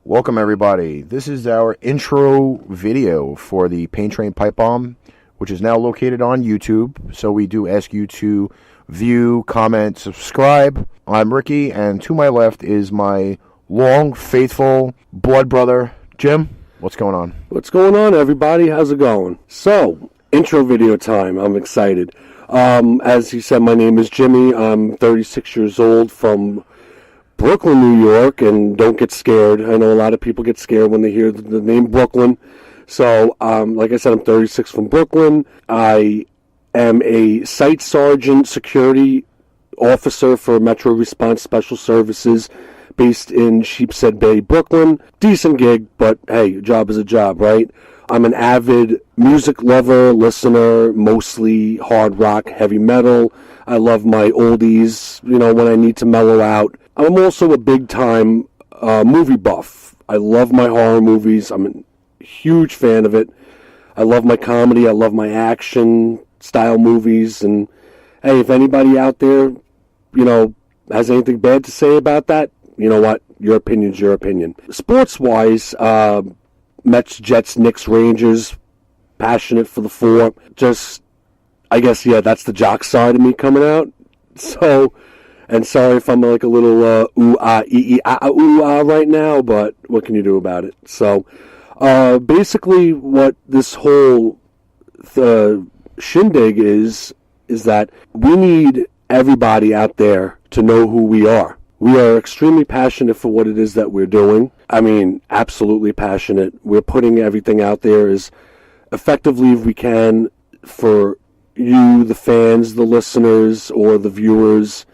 Welcome, everybody. This is our intro video for the Pain Train Pipe Bomb, which is now located on YouTube. So we do ask you to view, comment, subscribe. I'm Ricky, and to my left is my long, faithful blood brother, Jim. What's going on? What's going on, everybody? How's it going? So, intro video time. I'm excited. As you said, my name is Jimmy. I'm 36 years old from Brooklyn, New York, and don't get scared. I know a lot of people get scared when they hear the name Brooklyn. So, like I said, I'm 36 from Brooklyn. I am a site sergeant security officer for Metro Response Special Services based in Sheepshead Bay, Brooklyn. Decent gig, but hey, a job is a job, right? I'm an avid music lover, listener, mostly hard rock, heavy metal. I love my oldies, when I need to mellow out. I'm also a big-time movie buff. I love my horror movies. I'm a huge fan of it. I love my comedy. I love my action-style movies. And, hey, if anybody out there, has anything bad to say about that, you know what? Your opinion's your opinion. Sports-wise, Mets, Jets, Knicks, Rangers, passionate for the four. Just, I guess, that's the jock side of me coming out. So... And sorry if I'm like a little ooh-ah right now, but what can you do about it? So, basically what this whole shindig is that we need everybody out there to know who we are. We are extremely passionate for what it is that we're doing. I mean, absolutely passionate. We're putting everything out there as effectively as we can for you, the fans, the listeners, or the viewers,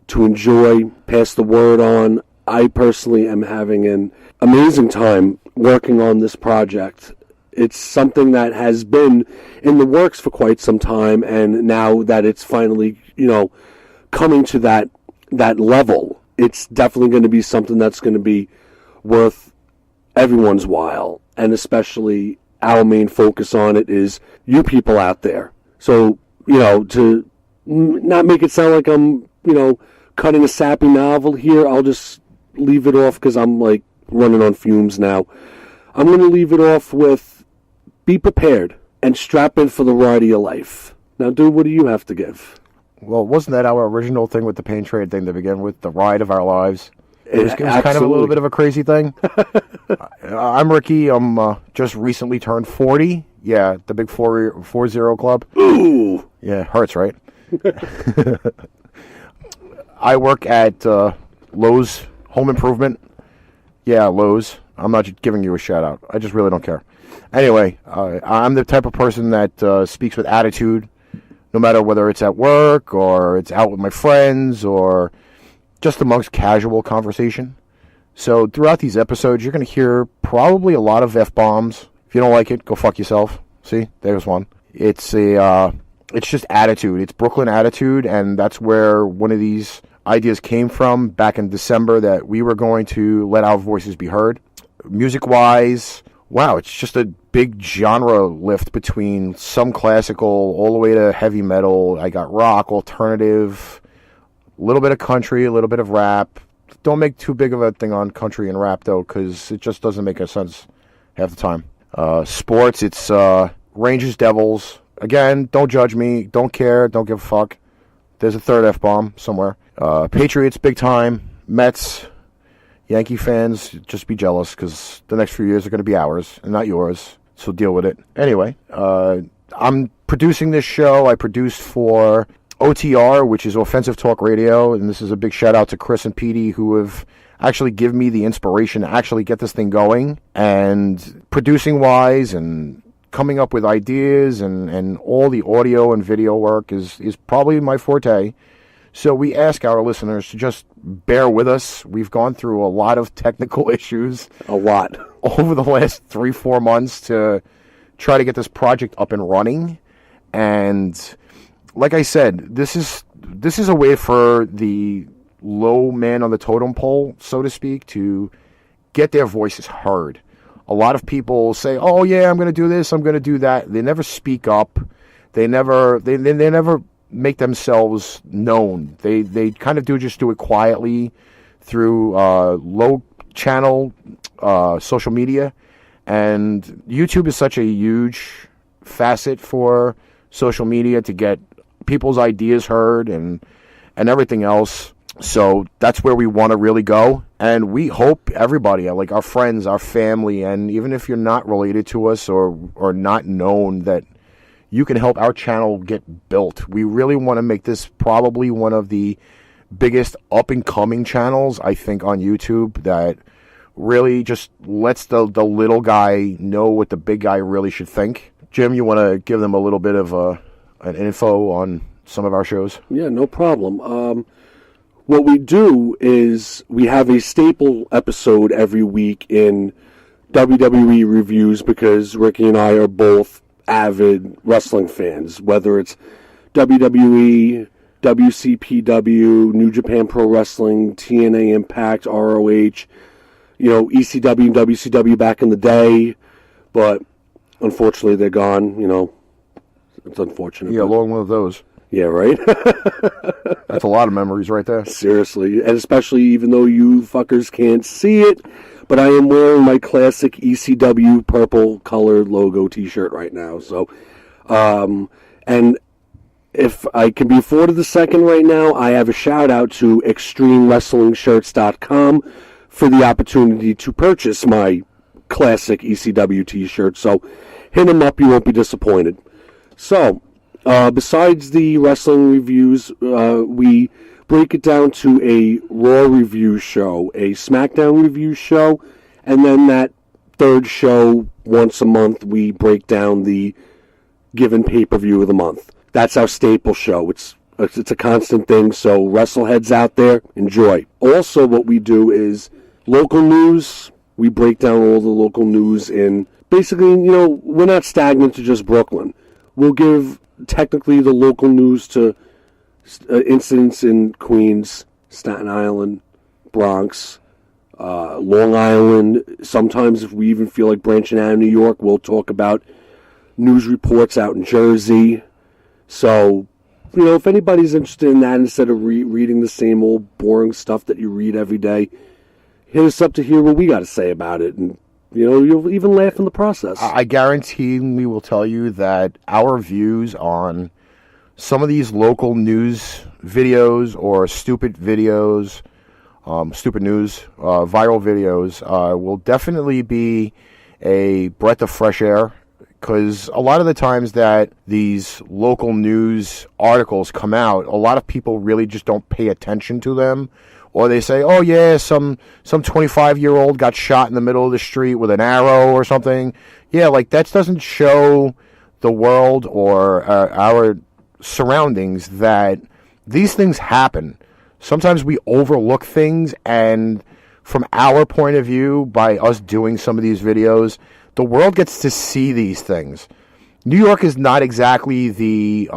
to enjoy, pass the word on. I personally am having an amazing time working on this project. It's something that has been in the works for quite some time, and now that it's finally, coming to that level, it's definitely going to be something that's going to be worth everyone's while, and especially our main focus on it is you people out there. So, to not make it sound like I'm, cutting a sappy novel here, I'll just leave it off because I'm like running on fumes now. I'm going to leave it off with be prepared and strap in for the ride of your life. Now, dude, what do you have to give? Well, wasn't that our original thing with the Pain Train thing to begin with? The ride of our lives? It was kind of a little bit of a crazy thing. I'm Ricky. I'm just recently turned 40. Yeah, the big 40 club. Ooh! Yeah, it hurts, right? I work at Lowe's Home Improvement. Yeah, Lowe's. I'm not giving you a shout-out. I just really don't care. Anyway, I'm the type of person that speaks with attitude, no matter whether it's at work or it's out with my friends or just amongst casual conversation. So throughout these episodes, you're going to hear probably a lot of F-bombs. If you don't like it, go fuck yourself. See? There's one. It's just attitude. It's Brooklyn attitude, and that's where one of these ideas came from back in December, that we were going to let our voices be heard. Music-wise, wow, it's just a big genre lift between some classical all the way to heavy metal. I got rock, alternative, a little bit of country, a little bit of rap. Don't make too big of a thing on country and rap, though, because it just doesn't make a sense half the time. Sports, it's Rangers, Devils. Again, don't judge me. Don't care. Don't give a fuck. There's a third F-bomb somewhere. Patriots, big time. Mets, Yankee fans, just be jealous because the next few years are going to be ours and not yours. So deal with it. Anyway, I'm producing this show. I produced for OTR, which is Offensive Talk Radio. And this is a big shout out to Chris and Petey, who have actually given me the inspiration to actually get this thing going. And producing wise and coming up with ideas and all the audio and video work is probably my forte. So we ask our listeners to just bear with us. We've gone through a lot of technical issues. A lot. Over the last 3-4 months to try to get this project up and running. And like I said, this is a way for the low man on the totem pole, so to speak, to get their voices heard. A lot of people say, "Oh yeah, I'm going to do this, I'm going to do that." They never speak up. They never make themselves known. They kind of do it quietly through low channel social media, and YouTube is such a huge facet for social media to get people's ideas heard and everything else. So that's where we want to really go, and we hope everybody, like our friends, our family, and even if you're not related to us or not known, that you can help our channel get built. We really want to make this probably one of the biggest up-and-coming channels, I think, on YouTube, that really just lets the little guy know what the big guy really should think. Jim, you want to give them a little bit of an info on some of our shows? Yeah, no problem. What we do is we have a staple episode every week in WWE reviews, because Ricky and I are both avid wrestling fans, whether it's WWE, WCPW, New Japan Pro Wrestling, TNA Impact, ROH, ECW and WCW back in the day, but unfortunately they're gone. It's unfortunate. Yeah, long live those. Yeah, right? That's a lot of memories right there. Seriously, and especially even though you fuckers can't see it, but I am wearing my classic ECW purple colored logo t-shirt right now. So, and if I can be afforded the second right now, I have a shout out to ExtremeWrestlingShirts.com for the opportunity to purchase my classic ECW t-shirt. So hit them up, you won't be disappointed. So, besides the wrestling reviews, we break it down to a Raw review show, a SmackDown review show, and then that third show, once a month, we break down the given pay-per-view of the month. That's our staple show. It's a constant thing, so wrestleheads out there, enjoy. Also, what we do is local news. We break down all the local news in, basically, we're not stagnant to just Brooklyn. We'll give technically the local news to incidents in Queens, Staten Island, Bronx, Long Island. Sometimes if we even feel like branching out of New York, we'll talk about news reports out in Jersey. So, if anybody's interested in that, instead of reading the same old boring stuff that you read every day, hit us up to hear what we got to say about it. And, you'll even laugh in the process. I guarantee we will tell you that our views on some of these local news videos or stupid videos, stupid news, viral videos, will definitely be a breath of fresh air, because a lot of the times that these local news articles come out, a lot of people really just don't pay attention to them. Or they say, oh yeah, some 25-year-old got shot in the middle of the street with an arrow or something. Yeah, like that doesn't show the world or our surroundings that these things happen. Sometimes we overlook things, and from our point of view, by us doing some of these videos, the world gets to see these things. New York is not exactly the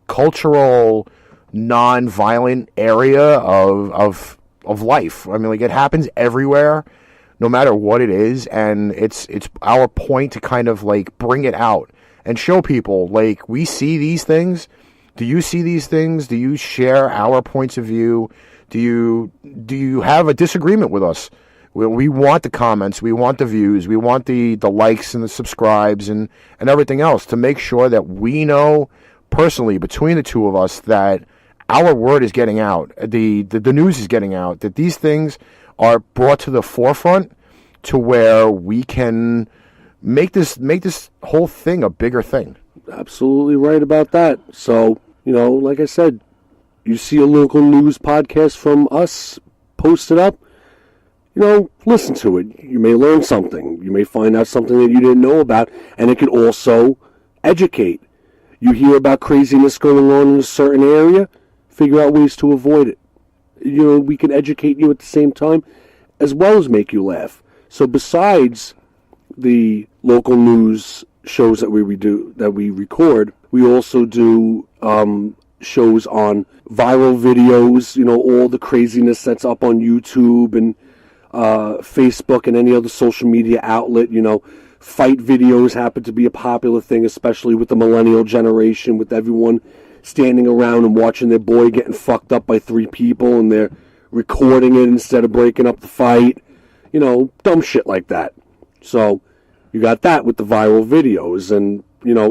cultural, non-violent area of life. I mean, like, it happens everywhere, no matter what it is, and it's our point to kind of like bring it out and show people, like, we see these things. Do you see these things? Do you share our points of view? Do you have a disagreement with us? We want the comments, we want the views, we want the likes and the subscribes and everything else, to make sure that we know personally between the two of us that our word is getting out, the news is getting out, that these things are brought to the forefront to where we can make this whole thing a bigger thing. Absolutely right about that. So, like I said, you see a local news podcast from us posted up, listen to it. You may learn something. You may find out something that you didn't know about, and it could also educate. You hear about craziness going on in a certain area, figure out ways to avoid it. We can educate you at the same time, as well as make you laugh. So besides the local news shows that we record, we also do shows on viral videos, all the craziness that's up on YouTube and Facebook and any other social media outlet. Fight videos happen to be a popular thing, especially with the millennial generation, with everyone standing around and watching their boy getting fucked up by 3 people, and they're recording it instead of breaking up the fight. dumb shit like that. So you got that with the viral videos, and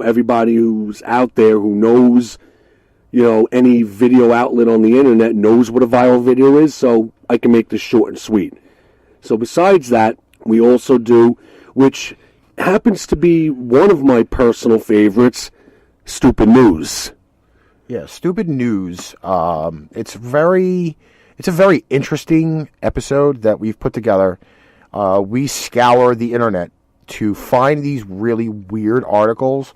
everybody who's out there who knows any video outlet on the internet knows what a viral video is, so I can make this short and sweet. So besides that, we also do, which happens to be one of my personal favorites, Stupid News. Yeah, Stupid News. It's a very interesting episode that we've put together. We scour the internet to find these really weird articles.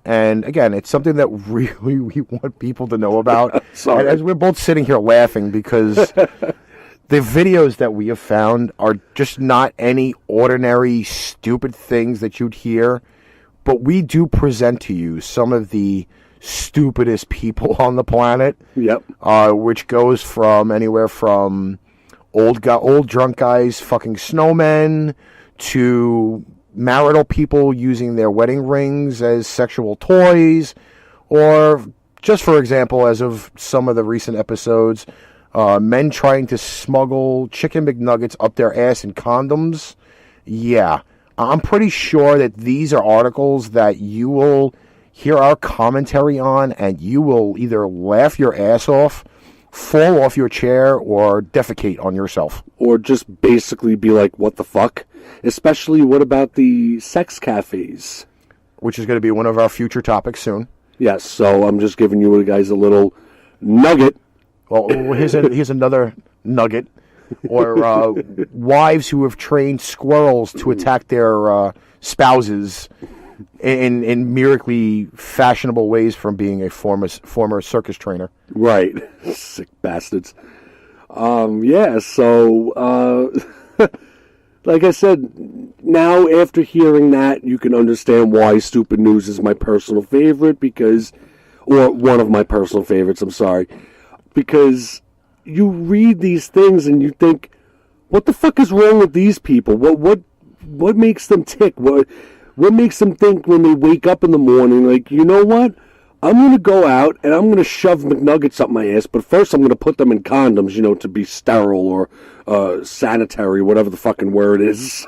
And again, it's something that really we want people to know about. Sorry. And as we're both sitting here laughing because the videos that we have found are just not any ordinary stupid things that you'd hear. But we do present to you some of the stupidest people on the planet. Yep. Which goes from anywhere from old drunk guys fucking snowmen to marital people using their wedding rings as sexual toys, or just for example, as of some of the recent episodes, men trying to smuggle chicken McNuggets up their ass in condoms. Yeah, I'm pretty sure that these are articles that you will hear our commentary on, and you will either laugh your ass off, fall off your chair, or defecate on yourself. Or just basically be like, what the fuck? Especially, what about the sex cafes? Which is going to be one of our future topics soon. Yes, so I'm just giving you guys a little nugget. Well, here's another nugget. Or wives who have trained squirrels to attack their spouses in miraculously fashionable ways from being a former circus trainer. Right. Sick bastards. Yeah, so, like I said, now after hearing that, you can understand why Stupid News is my personal favorite, or one of my personal favorites, I'm sorry, because you read these things and you think, what the fuck is wrong with these people? What makes them tick? What makes them think when they wake up in the morning, like, you know what? I'm going to go out and I'm going to shove McNuggets up my ass, but first I'm going to put them in condoms, to be sterile or sanitary, whatever the fucking word is.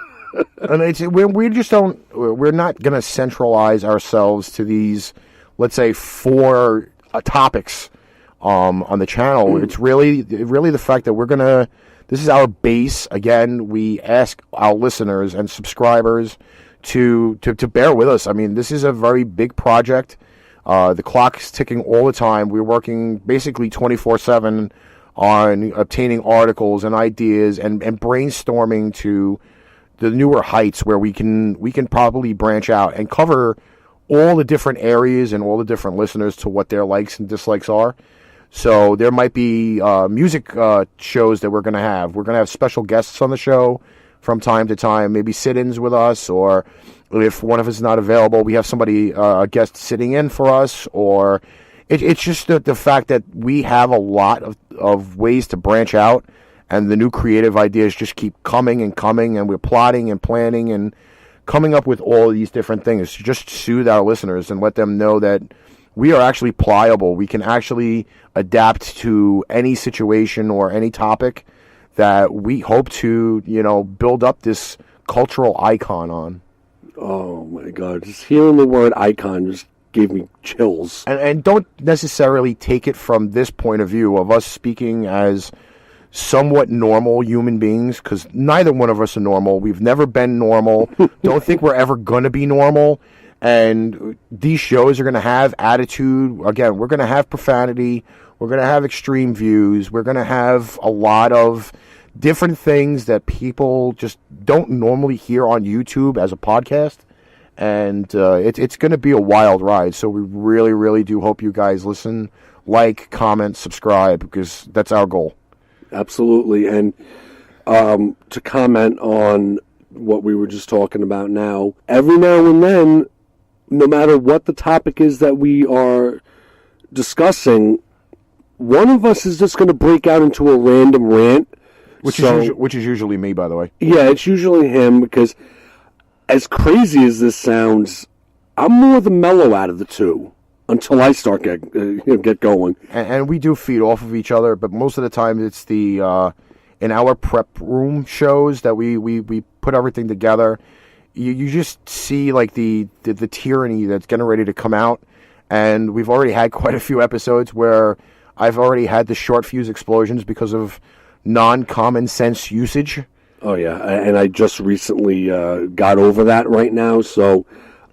And we're not going to centralize ourselves to these, let's say, 4 topics on the channel. It's really the fact that this is our base. Again, we ask our listeners and subscribers to bear with us. I mean, this is a very big project. The clock's ticking all the time. We're working basically 24/7 on obtaining articles and ideas and brainstorming to the newer heights where we can probably branch out and cover all the different areas and all the different listeners to what their likes and dislikes are. So there might be music shows that we're going to have. We're going to have special guests on the show from time to time, maybe sit-ins with us, or if one of us is not available, we have somebody, a guest sitting in for us, or it's just the fact that we have a lot of ways to branch out, and the new creative ideas just keep coming, and we're plotting and planning and coming up with all these different things to just soothe our listeners and let them know that we are actually pliable. We can actually adapt to any situation or any topic that we hope to, build up this cultural icon on. Oh my God! Just hearing the word icon just gave me chills. And don't necessarily take it from this point of view of us speaking as somewhat normal human beings, because neither one of us are normal. We've never been normal. Don't think we're ever going to be normal. And these shows are going to have attitude. Again, we're going to have profanity. We're going to have extreme views. We're going to have a lot of different things that people just don't normally hear on YouTube as a podcast. And it's going to be a wild ride. So we really, really do hope you guys listen, like, comment, subscribe, because that's our goal. Absolutely. And to comment on what we were just talking about now, every now and then, no matter what the topic is that we are discussing, one of us is just going to break out into a random rant. Which is usually me, by the way. Yeah, it's usually him, because as crazy as this sounds, I'm more the mellow out of the two until I start get going. And we do feed off of each other, but most of the time it's the in our prep room shows that we put everything together, you just see like the tyranny that's getting ready to come out. And we've already had quite a few episodes where I've already had the short fuse explosions because of non-common sense usage. Oh, yeah, and I just recently got over that right now, so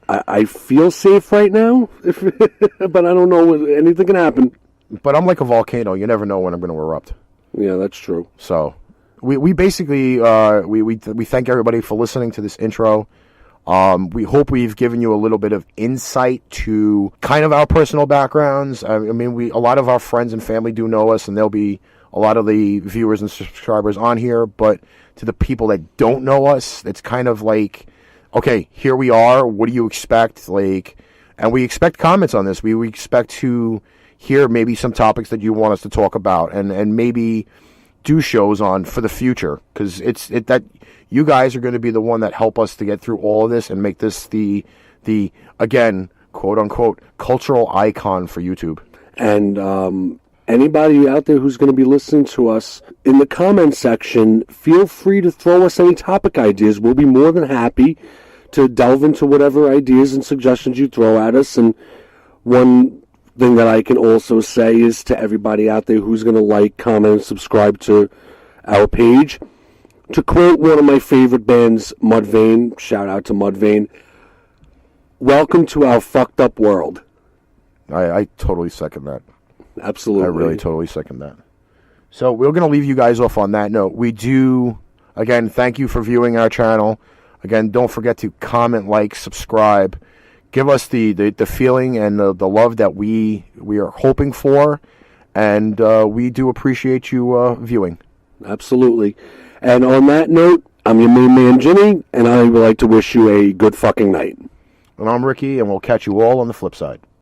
I feel safe right now, but I don't know, anything can happen. But I'm like a volcano. You never know when I'm going to erupt. Yeah, that's true. So we basically, we thank everybody for listening to this intro. We hope we've given you a little bit of insight to kind of our personal backgrounds. I mean, a lot of our friends and family do know us, and there'll be a lot of the viewers and subscribers on here. But to the people that don't know us, it's kind of like, okay, here we are. What do you expect? Like, and we expect comments on this. We expect to hear maybe some topics that you want us to talk about, and maybe do shows on for the future, because that you guys are going to be the one that help us to get through all of this and make this the again, quote unquote, cultural icon for YouTube. And anybody out there who's going to be listening to us, in the comment section, feel free to throw us any topic ideas. We'll be more than happy to delve into whatever ideas and suggestions you throw at us. And one thing that I can also say is to everybody out there who's going to like, comment, and subscribe to our page, to quote one of my favorite bands, Mudvayne, shout out to Mudvayne, welcome to our fucked up world. I totally second that. Absolutely. I really totally second that. So we're going to leave you guys off on that note. We do, again, thank you for viewing our channel. Again, don't forget to comment, like, subscribe. Give us the feeling and the love that we are hoping for. And we do appreciate you viewing. Absolutely. And on that note, I'm your main man, Jimmy, and I would like to wish you a good fucking night. And I'm Ricky, and we'll catch you all on the flip side.